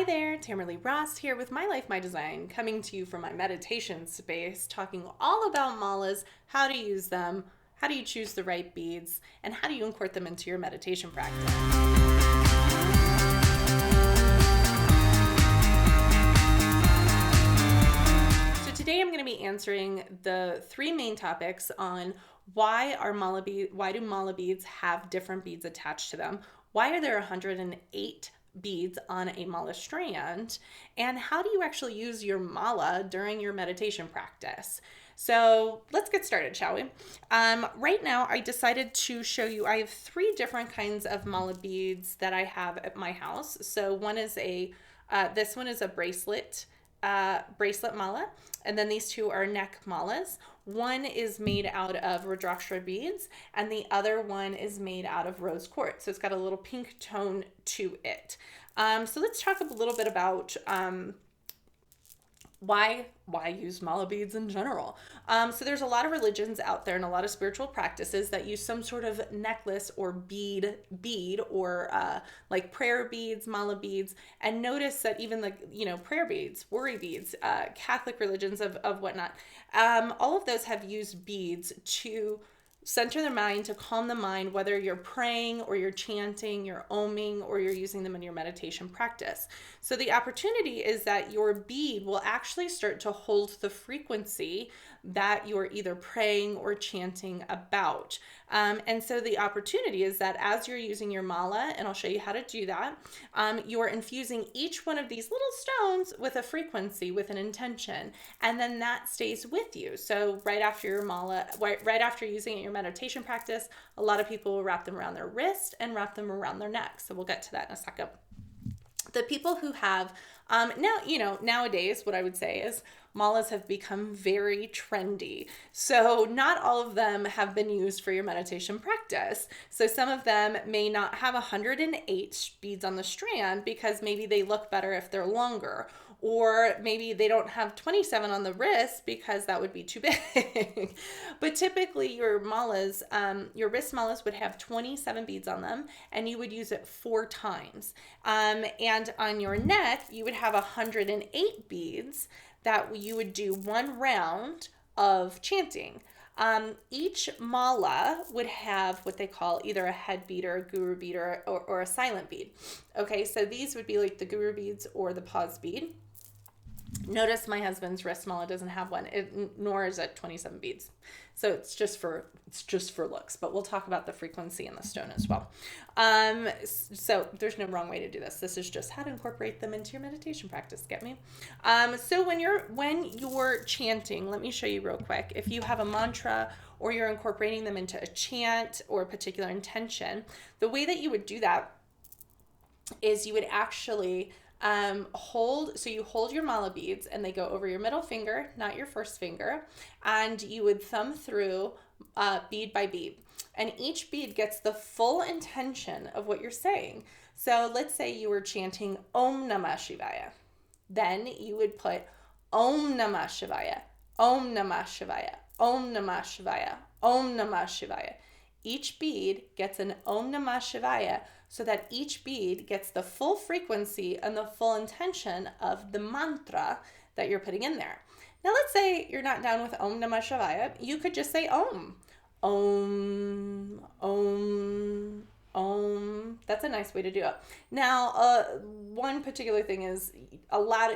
Hi there, Tamerlee Ross here with My Life, My Design, coming to you from my meditation space, talking all about malas, how to use them, how do you choose the right beads, and how do you incorporate them into your meditation practice. So today I'm going to be answering the three main topics on why do mala beads have different beads attached to them? Why are there 108 beads on a mala strand, and how do you actually use your mala during your meditation practice? So let's get started, shall we? Right now, I decided to show you, I have three different kinds of mala beads that I have at my house. So one is this one is a bracelet mala, and then these two are neck malas. One is made out of Rudraksha beads, and the other one is made out of rose quartz. So it's got a little pink tone to it. So let's talk a little bit about why use mala beads in general. So there's a lot of religions out there and a lot of spiritual practices that use some sort of necklace or bead or like prayer beads, mala beads. And notice that even prayer beads, worry beads, Catholic religions of whatnot, all of those have used beads to center the mind, to calm the mind, whether you're praying or you're chanting, you're oming, or you're using them in your meditation practice. So the opportunity is that your bead will actually start to hold the frequency that you're either praying or chanting about. And so the opportunity is that as you're using your mala, and I'll show you how to do that, you're infusing each one of these little stones with a frequency, with an intention, and then that stays with you. So right after your mala, right after using it in your meditation practice, a lot of people will wrap them around their wrist and wrap them around their neck. So we'll get to that in a second. The people who have, nowadays, what I would say is malas have become very trendy. So not all of them have been used for your meditation practice. So some of them may not have 108 beads on the strand because maybe they look better if they're longer. Or maybe they don't have 27 on the wrist because that would be too big. But typically your malas, your wrist malas would have 27 beads on them, and you would use it 4 times. And on your neck, you would have 108 beads that you would do 1 round of chanting. Each mala would have what they call either a head bead or a guru bead or a silent bead. Okay, so these would be like the guru beads or the pause bead. Notice my husband's wrist mala doesn't have one, nor is it 27 beads. So it's just for looks, but we'll talk about the frequency in the stone as well. So there's no wrong way to do this. This is just how to incorporate them into your meditation practice. Get me? So when you're chanting, let me show you real quick. If you have a mantra or you're incorporating them into a chant or a particular intention, the way that you would do that is you would actually hold your mala beads, and they go over your middle finger, not your first finger, and you would thumb through bead by bead, and each bead gets the full intention of what you're saying. So let's say you were chanting Om Namah Shivaya, then you would put Om Namah Shivaya, Om Namah Shivaya, Om Namah Shivaya, Om Namah Shivaya. Each bead gets an Om Namah Shivaya, so that each bead gets the full frequency and the full intention of the mantra that you're putting in there. Now let's say you're not down with Om Namah Shivaya. You could just say Om. Om, Om, Om. That's a nice way to do it. Now, one particular thing is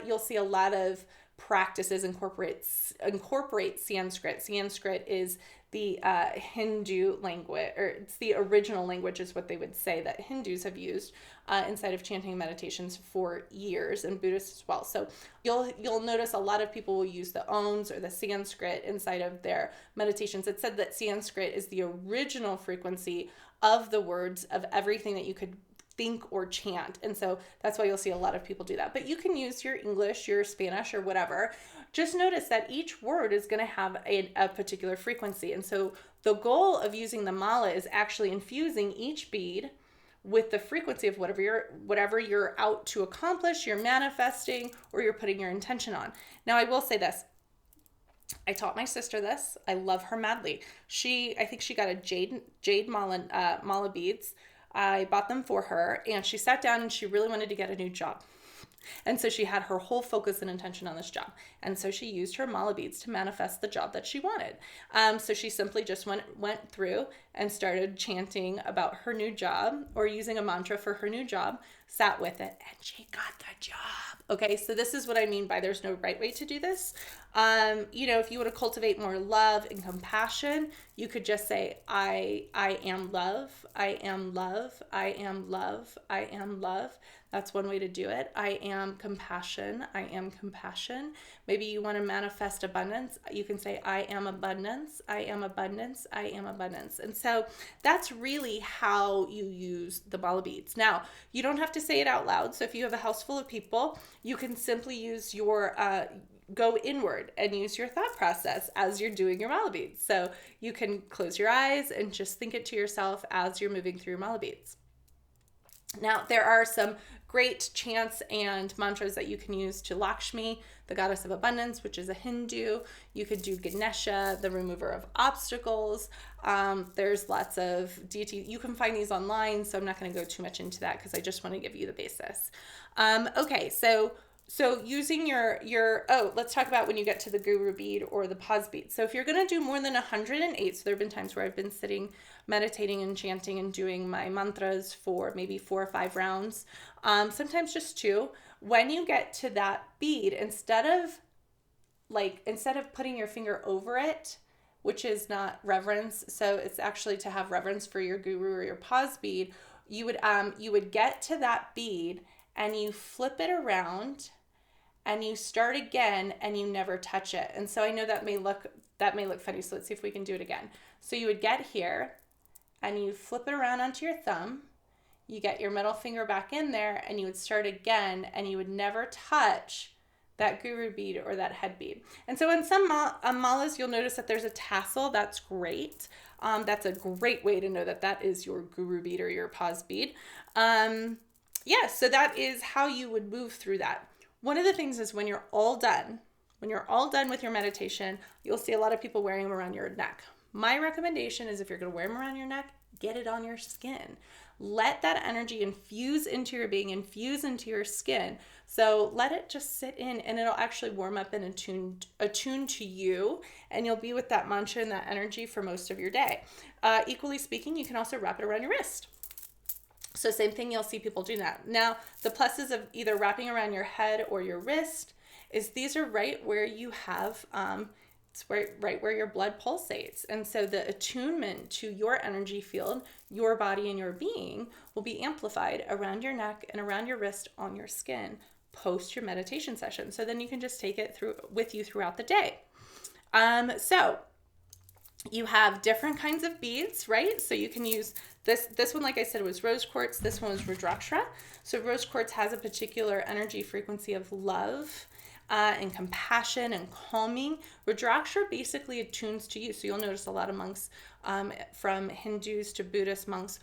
you'll see a lot of practices incorporate Sanskrit. Sanskrit is the Hindu language, or it's the original language is what they would say that Hindus have used inside of chanting meditations for years, and Buddhists as well. So you'll notice a lot of people will use the Oms or the Sanskrit inside of their meditations. It said that Sanskrit is the original frequency of the words of everything that you could think or chant. And so that's why you'll see a lot of people do that. But you can use your English, your Spanish, or whatever. Just notice that each word is going to have a particular frequency. And so the goal of using the mala is actually infusing each bead with the frequency of whatever you're out to accomplish, you're manifesting, or you're putting your intention on. Now, I will say this. I taught my sister this. I love her madly. I think she got a jade mala beads. I bought them for her, and she sat down and she really wanted to get a new job. And so she had her whole focus and intention on this job. And so she used her mala beads to manifest the job that she wanted. So she simply just went through and started chanting about her new job or using a mantra for her new job, sat with it, and she got the job. Okay, so this is what I mean by there's no right way to do this. If you want to cultivate more love and compassion, you could just say, I am love, I am love, I am love, I am love. That's one way to do it. I am compassion, I am compassion. Maybe you want to manifest abundance. You can say, I am abundance, I am abundance, I am abundance. And so that's really how you use the mala beads. Now, you don't have to say it out loud. So if you have a house full of people, you can simply use your go inward and use your thought process as you're doing your mala beads. So you can close your eyes and just think it to yourself as you're moving through your mala beads. Now, there are some great chants and mantras that you can use to Lakshmi, the goddess of abundance, which is a Hindu. You could do Ganesha, the remover of obstacles. There's lots of deities. You can find these online, so I'm not going to go too much into that because I just want to give you the basis. Okay, so using let's talk about when you get to the guru bead or the pause bead. So if you're going to do more than 108, so there have been times where I've been sitting, meditating and chanting and doing my mantras for maybe 4 or 5 rounds, sometimes just 2. When you get to that bead, instead of putting your finger over it, which is not reverence, so it's actually to have reverence for your guru or your pause bead, you would get to that bead and you flip it around and you start again and you never touch it. And so I know that may look funny, so let's see if we can do it again. So you would get here and you flip it around onto your thumb, you get your middle finger back in there and you would start again and you would never touch that guru bead or that head bead. And so in some malas, you'll notice that there's a tassel. That's great. That's a great way to know that that is your guru bead or your pause bead. So that is how you would move through that. One of the things is when you're all done with your meditation, you'll see a lot of people wearing them around your neck. My recommendation is if you're going to wear them around your neck, get it on your skin. Let that energy infuse into your being, infuse into your skin. So let it just sit in and it'll actually warm up and attune to you, and you'll be with that mantra and that energy for most of your day. Equally speaking, you can also wrap it around your wrist. So same thing, you'll see people do that. Now, the pluses of either wrapping around your head or your wrist is these are right where you have, it's right where your blood pulsates. And so the attunement to your energy field, your body and your being will be amplified around your neck and around your wrist on your skin post your meditation session. So then you can just take it with you throughout the day. So you have different kinds of beads, right? So you can use this one, like I said, was rose quartz. This one was Rudraksha. So rose quartz has a particular energy frequency of love and compassion and calming. Rudraksha basically attunes to you. So you'll notice a lot of monks, from Hindus to Buddhist monks,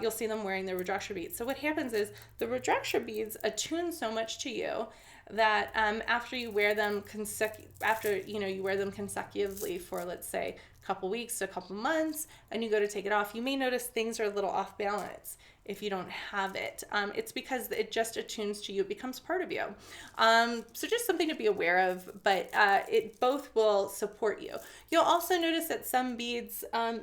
you'll see them wearing the Rudraksha beads. So what happens is the Rudraksha beads attune so much to you that after you wear them consecutively for, let's say, a couple weeks, a couple months, and you go to take it off, you may notice things are a little off balance if you don't have it. It's because it just attunes to you. It becomes part of you. So just something to be aware of, but it both will support you. You'll also notice that some beads you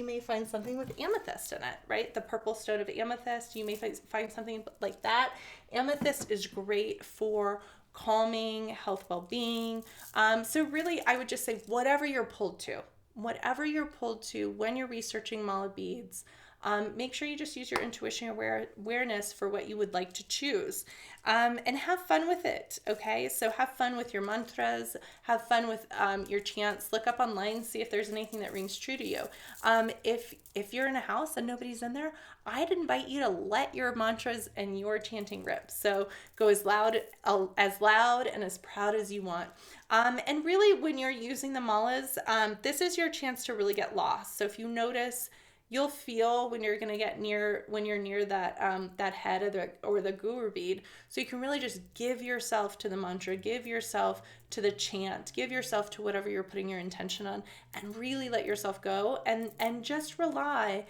may find something with amethyst in it, right? The purple stone of amethyst, you may find something like that. Amethyst is great for calming, health, well-being. So really, I would just say whatever you're pulled to when you're researching mala beads, make sure you just use your intuition awareness for what you would like to choose, and have fun with it. Okay, so have fun with your mantras, have fun with your chants. Look up online, see if there's anything that rings true to you. If you're in a house and nobody's in there, I'd invite you to let your mantras and your chanting rip. So go as loud and as proud as you want. And really, when you're using the malas, this is your chance to really get lost. So if you notice, you'll feel when you're near that head or the guru bead. So you can really just give yourself to the mantra, give yourself to the chant, give yourself to whatever you're putting your intention on, and really let yourself go and just rely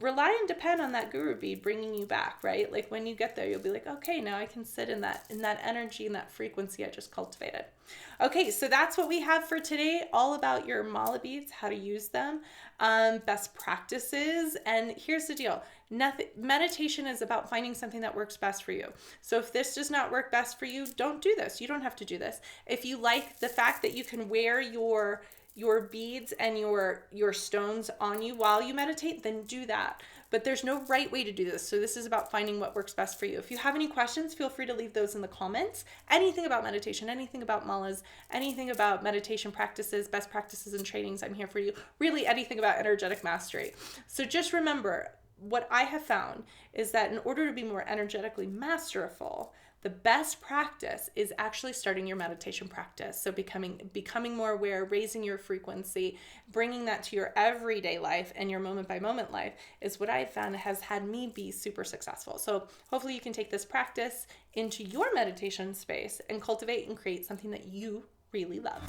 rely and depend on that guru bead bringing you back, right? Like when you get there, you'll be like, okay, now I can sit in that energy and that frequency I just cultivated. Okay, so that's what we have for today, all about your mala beads, how to use them, best practices. And here's the deal. Meditation is about finding something that works best for you. So if this does not work best for you, don't do this. You don't have to do this. If you like the fact that you can wear your beads and your stones on you while you meditate, then do that. But there's no right way to do this. So this is about finding what works best for you. If you have any questions, feel free to leave those in the comments. Anything about meditation, anything about malas, anything about meditation practices, best practices and trainings, I'm here for you. Really anything about energetic mastery. So just remember, what I have found is that in order to be more energetically masterful, the best practice is actually starting your meditation practice. So becoming more aware, raising your frequency, bringing that to your everyday life and your moment by moment life is what I've found has had me be super successful. So hopefully you can take this practice into your meditation space and cultivate and create something that you really love.